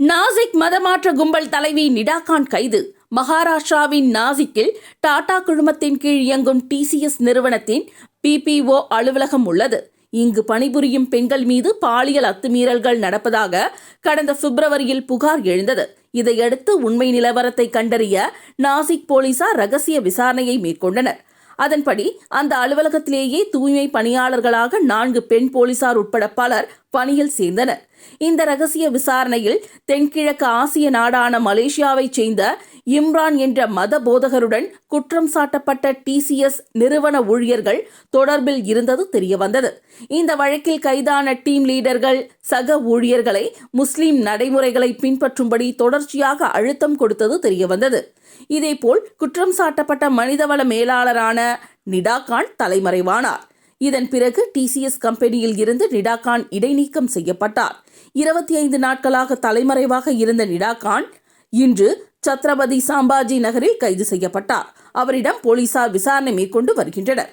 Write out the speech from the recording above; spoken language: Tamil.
நாசிக் மதமாற்ற கும்பல் தலைவி நிடா கான் கைது. மகாராஷ்டிராவின் நாசிக்கில் டாடா குழுமத்தின் கீழ் இயங்கும் டிசிஎஸ் நிறுவனத்தின் பிபிஓ அலுவலகம் உள்ளது. இங்கு பணிபுரியும் பெண்கள் மீது பாலியல் அத்துமீறல்கள் நடப்பதாக கடந்த பிப்ரவரியில் புகார் எழுந்தது. இதையடுத்து உண்மை நிலவரத்தை கண்டறிய நாசிக் போலீசார் ரகசிய விசாரணையை மேற்கொண்டனர். அதன்படி அந்த அலுவலகத்திலேயே தூய்மை பணியாளர்களாக 4 பெண் போலீசார் உட்பட பலர் பணியில் சேர்ந்தனர். இந்த ரகசிய விசாரணையில் தென்கிழக்கு ஆசிய நாடான மலேசியாவைச் சேர்ந்த இம்ரான் என்ற மத போதகருடன் குற்றம் சாட்டப்பட்ட டிசிஎஸ் நிறுவன ஊழியர்கள் தொடர்பில் இருந்தது தெரியவந்தது. இந்த வழக்கில் கைதான டீம் லீடர்கள் சக ஊழியர்களை முஸ்லிம் நடைமுறைகளை பின்பற்றும்படி தொடர்ச்சியாக அழுத்தம் கொடுத்தது தெரியவந்தது. இதேபோல் குற்றம் சாட்டப்பட்ட மனிதவள மேலாளரான நிடா கான் தலைமறைவானார். இதன் பிறகு டிசிஎஸ் கம்பெனியில் இருந்து நிடா கான் இடைநீக்கம் செய்யப்பட்டார். 25 நாட்களாக தலைமறைவாக இருந்த நிடா கான் இன்று சத்ரபதி சாம்பாஜி நகரில் கைது செய்யப்பட்டார். அவரிடம் போலீசார் விசாரணை மேற்கொண்டு வருகின்றனர்.